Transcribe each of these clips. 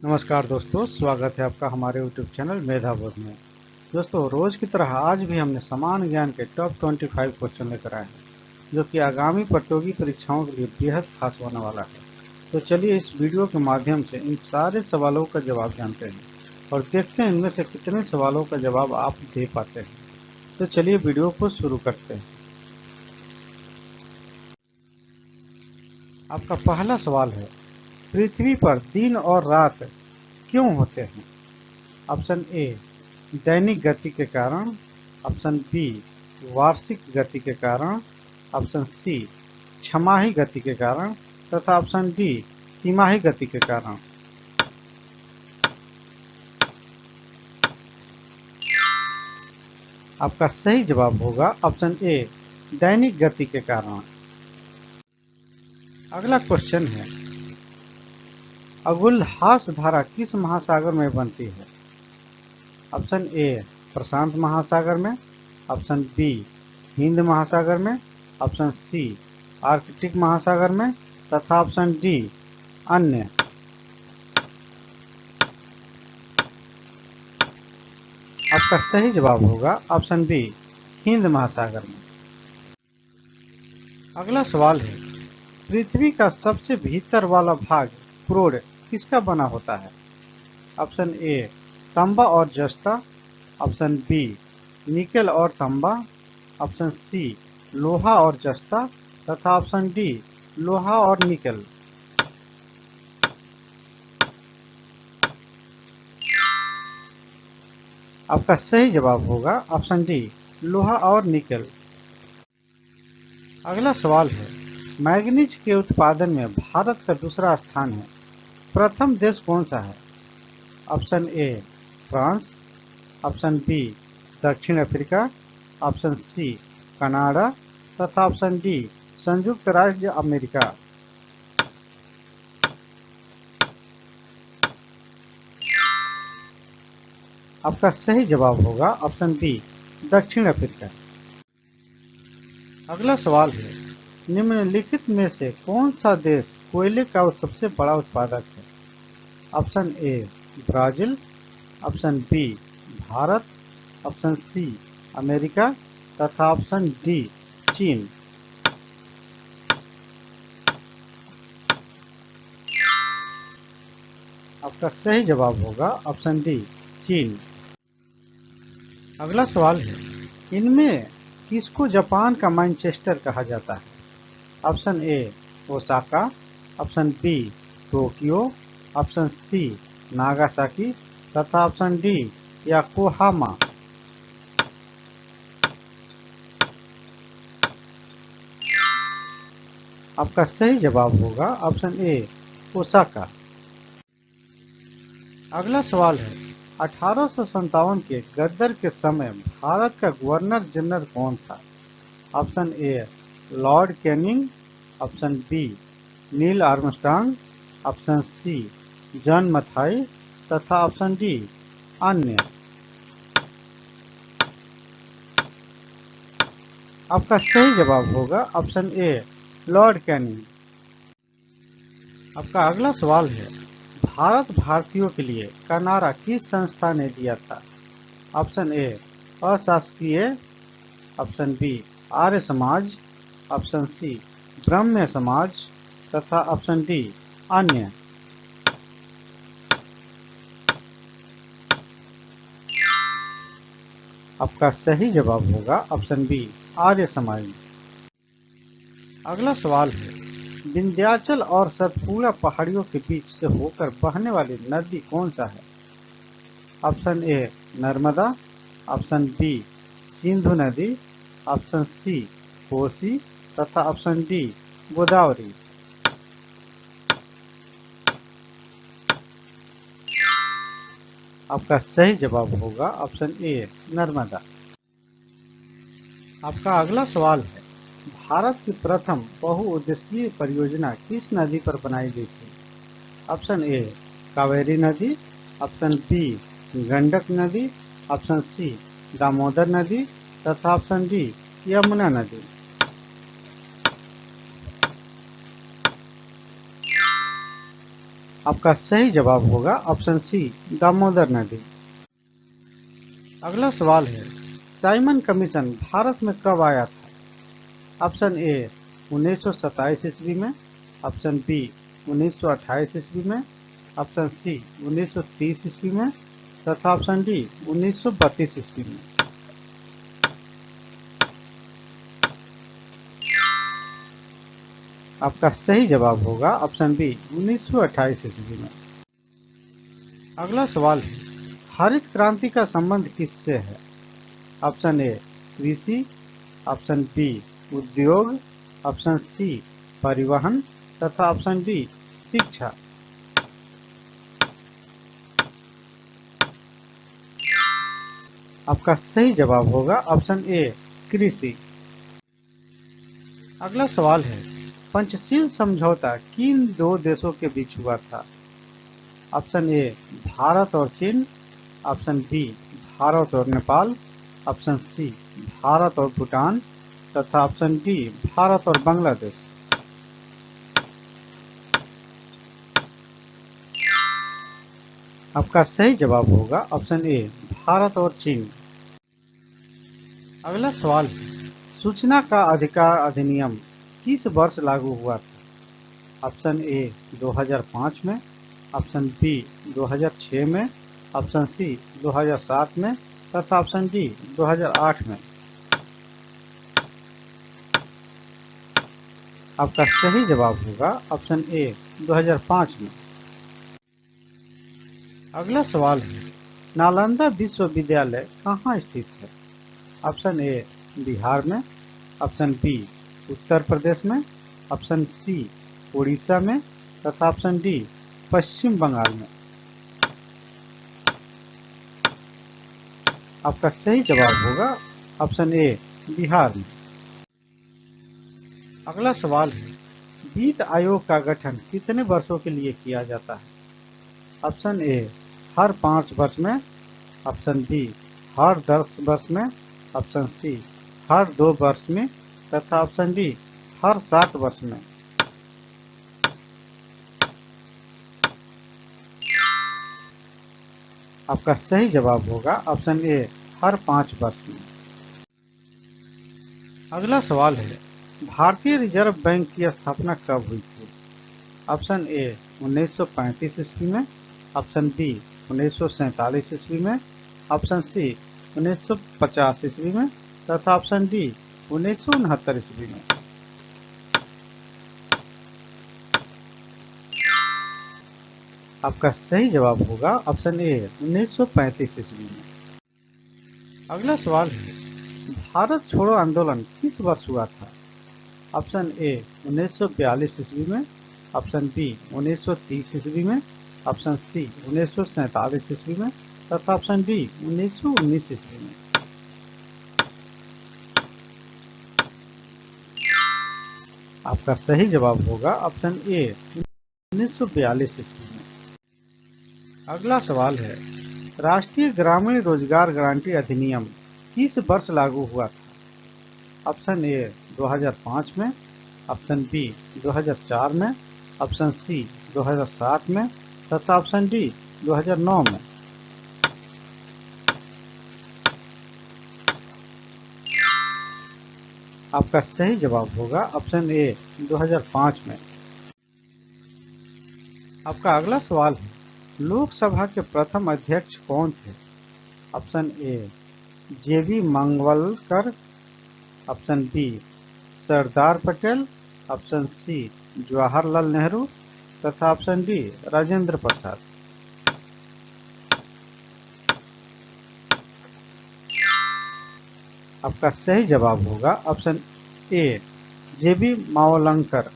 नमस्कार दोस्तों, स्वागत है आपका हमारे YouTube चैनल मेधा बोध में। दोस्तों, रोज की तरह आज भी हमने समान ज्ञान के टॉप 25 क्वेश्चन लेकर आए हैं, जो कि आगामी प्रतियोगी परीक्षाओं के लिए बेहद खास होने वाला है। तो चलिए इस वीडियो के माध्यम से इन सारे सवालों का जवाब जानते हैं और देखते हैं इनमें से कितने सवालों का जवाब आप दे पाते हैं। तो चलिए वीडियो को शुरू करते हैं। आपका पहला सवाल है, पृथ्वी पर दिन और रात क्यों होते हैं? ऑप्शन ए, दैनिक गति के कारण। ऑप्शन बी, वार्षिक गति के कारण। ऑप्शन सी, छमाही गति के कारण। तथा ऑप्शन डी, तिमाही गति के कारण। आपका सही जवाब होगा ऑप्शन ए, दैनिक गति के कारण। अगला क्वेश्चन है, अगुलहास धारा किस महासागर में बनती है? ऑप्शन ए, प्रशांत महासागर में। ऑप्शन बी, हिंद महासागर में। ऑप्शन सी, आर्कटिक महासागर में। तथा ऑप्शन डी, अन्य। आपका सही जवाब होगा ऑप्शन बी, हिंद महासागर में। अगला सवाल है, पृथ्वी का सबसे भीतर वाला भाग क्रोड किसका बना होता है? ऑप्शन ए, तांबा और जस्ता। ऑप्शन बी, निकेल और तांबा। ऑप्शन सी, लोहा और जस्ता। तथा ऑप्शन डी, लोहा और निकेल। आपका सही जवाब होगा ऑप्शन डी, लोहा और निकेल। अगला सवाल है, मैग्नीज के उत्पादन में भारत का दूसरा स्थान है, प्रथम देश कौन सा है? Option A, France. Option B, दक्षिण अफ्रीका। Option C, Canada. तथा ऑप्शन डी, संयुक्त राज्य अमेरिका। आपका सही जवाब होगा ऑप्शन बी, दक्षिण अफ्रीका। अगला सवाल है, निम्नलिखित में से कौन सा देश कोयले का सबसे बड़ा उत्पादक है? Option A, Brazil. Option B, Bharat. Option C, America. तथा ऑप्शन डी, चीन। आपका सही जवाब होगा ऑप्शन डी, चीन। अगला सवाल है, इनमें किसको जापान का मैनचेस्टर कहा जाता है? Option A, Osaka. Option B, Tokyo. Option C, Nagasaki. तथा ऑप्शन डी, याकोहामा। आपका सही जवाब होगा ऑप्शन ए, ओसाका। अगला सवाल है, 1857 के गदर के समय भारत का गवर्नर जनरल कौन था? Option A, lord Canning. Option B, Neil Armstrong. Option C, John Mathai. तथा ऑप्शन डी, अन्य। आपका सही जवाब होगा ऑप्शन ए, लॉर्ड कैनिंग। आपका अगला सवाल है, भारत भारतीयों के लिए का नारा किस संस्था ने दिया था? ऑप्शन ए, अशासकीय। Option B, Arya Samaj. Option C, ब्रह्म समाज। तथा ऑप्शन डी, अन्य। आपका सही जवाब होगा ऑप्शन बी, आर्य समाज। अगला सवाल है, विंध्याचल और सतपुड़ा पहाड़ियों के बीच से होकर बहने वाली नदी कौन सा है? Option A, Narmada. Option B, Sindhu नदी। Option C, Kosi. तथा ऑप्शन डी, गोदावरी। आपका सही जवाब होगा ऑप्शन ए, नर्मदा। आपका अगला सवाल है, भारत की प्रथम बहुउद्देशीय परियोजना किस नदी पर बनाई गई थी? ऑप्शन ए, कावेरी नदी। ऑप्शन बी, गंडक नदी। ऑप्शन सी, दामोदर नदी। तथा ऑप्शन डी, यमुना नदी। आपका सही जवाब होगा ऑप्शन सी, दामोदर नदी। अगला सवाल है, साइमन कमीशन भारत में कब आया था? ऑप्शन ए 1927 ईस्वी में, ऑप्शन बी 1928 ईस्वी में, ऑप्शन सी 1930 ईस्वी में तथा ऑप्शन डी 1932 ईस्वी में। आपका सही जवाब होगा ऑप्शन बी 1928 ईस्वी में। अगला सवाल है, हरित क्रांति का संबंध किससे है? ऑप्शन ए कृषि, ऑप्शन बी उद्योग, ऑप्शन सी परिवहन तथा ऑप्शन डी शिक्षा। आपका सही जवाब होगा ऑप्शन ए कृषि। अगला सवाल है, पंचशील समझौता किन दो देशों के बीच हुआ था? ऑप्शन ए भारत और चीन, ऑप्शन बी भारत और नेपाल, ऑप्शन सी भारत और भूटान तथा ऑप्शन डी भारत और बांग्लादेश। आपका सही जवाब होगा ऑप्शन ए भारत और चीन। अगला सवाल है, सूचना का अधिकार अधिनियम किस वर्ष लागू हुआ था? ऑप्शन ए 2005 में, ऑप्शन बी 2006 में, ऑप्शन सी 2007 में तथा ऑप्शन डी 2008 में। आपका सही जवाब होगा ऑप्शन ए 2005 में। अगला सवाल है, नालंदा विश्वविद्यालय कहाँ स्थित है? ऑप्शन ए बिहार में, ऑप्शन बी उत्तर प्रदेश में, ऑप्शन सी उड़ीसा में तथा ऑप्शन डी पश्चिम बंगाल में। आपका सही जवाब होगा ऑप्शन ए बिहार में। अगला सवाल है, वित्त आयोग का गठन कितने वर्षों के लिए किया जाता है? ऑप्शन ए हर 5 वर्ष में, ऑप्शन बी हर 10 वर्ष में, ऑप्शन सी हर 2 वर्ष में तथा ऑप्शन डी हर 7 वर्ष में। आपका सही जवाब होगा ऑप्शन ए हर 5 वर्ष में। अगला सवाल है, भारतीय रिजर्व बैंक की स्थापना कब हुई थी? ऑप्शन ए 1935 ईस्वी में, ऑप्शन बी 1947 ईस्वी में, ऑप्शन सी 1950 ईस्वी में तथा ऑप्शन डी 1969 ईस्वी में। आपका सही जवाब होगा ऑप्शन ए 1935 ईस्वी में। अगला सवाल है, भारत छोड़ो आंदोलन किस वर्ष हुआ था? ऑप्शन ए 1942 ईस्वी में, ऑप्शन बी 1930 ईस्वी में, ऑप्शन सी 1947 ईस्वी में तथा ऑप्शन डी 1919 ईस्वी में। आपका सही जवाब होगा ऑप्शन ए 1942 ईस्वी में। अगला सवाल है, राष्ट्रीय ग्रामीण रोजगार गारंटी अधिनियम किस वर्ष लागू हुआ था? ऑप्शन ए 2005 में, ऑप्शन बी 2004 में, ऑप्शन सी 2007 में तथा ऑप्शन डी 2009 में। आपका सही जवाब होगा ऑप्शन ए 2005 में। आपका अगला सवाल है, लोकसभा के प्रथम अध्यक्ष कौन थे? Option A JB Mangvalkar, option B Sardar Patel, option C Jawaharlal Nehru तथा ऑप्शन डी राजेंद्र प्रसाद। आपका सही जवाब होगा ऑप्शन ए जेबी मावलंकर।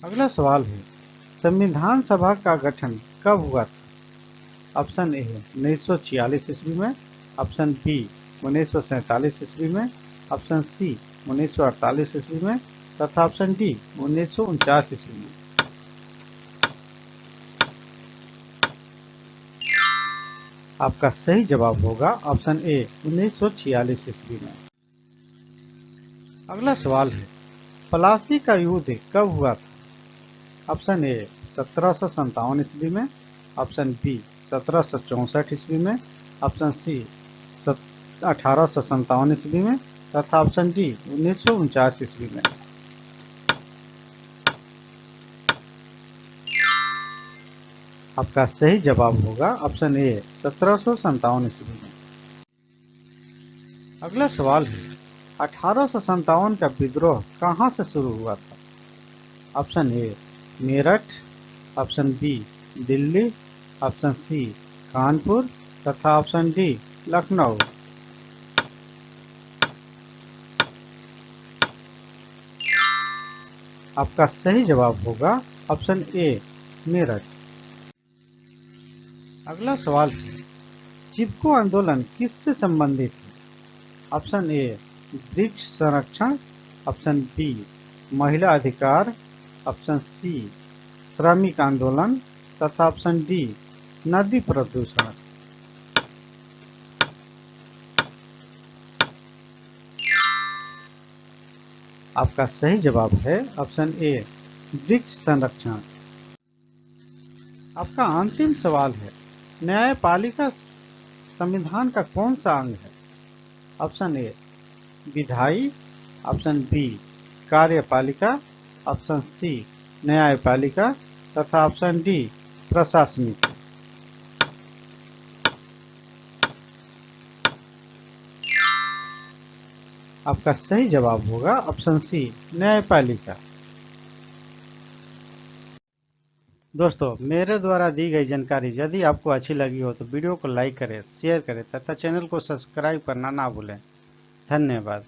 अगला सवाल है, संविधान सभा का गठन कब हुआ था? ऑप्शन ए 1946 ईस्वी में, ऑप्शन बी 1947 ईस्वी में, ऑप्शन सी 1948 ईस्वी में तथा ऑप्शन डी 1949 ईस्वी में। आपका सही जवाब होगा ऑप्शन ए 1946 ईस्वी में। अगला सवाल है, प्लासी का युद्ध कब हुआ था? ऑप्शन ए 1757 ईस्वी में, ऑप्शन बी 1764 ईस्वी में, ऑप्शन सी 1857 ईस्वी में तथा ऑप्शन डी 1949 ईस्वी में। आपका सही जवाब होगा ऑप्शन ए 1757 ईस्वी में। अगला सवाल है 1857 का विद्रोह कहाँ से शुरू हुआ था? Option A Meerut, option B Delhi, option C Kanpur तथा ऑप्शन डी लखनऊ। आपका सही जवाब होगा ऑप्शन ए मेरठ। अगला सवाल है चिपको आंदोलन किससे संबंधित है? ऑप्शन ए वृक्ष संरक्षण, ऑप्शन बी महिला अधिकार, ऑप्शन सी श्रमिक आंदोलन तथा ऑप्शन डी नदी प्रदूषण। आपका सही जवाब है ऑप्शन ए वृक्ष संरक्षण। आपका अंतिम सवाल है न्यायपालिका संविधान का कौन सा अंग है? ऑप्शन ए विधायी, ऑप्शन बी कार्यपालिका, ऑप्शन सी न्यायपालिका तथा ऑप्शन डी प्रशासनिक। आपका सही जवाब होगा ऑप्शन सी न्यायपालिका। दोस्तों मेरे द्वारा दी गई जानकारी यदि आपको अच्छी लगी हो तो वीडियो को लाइक करें, शेयर करें तथा चैनल को सब्सक्राइब करना ना भूलें। धन्यवाद।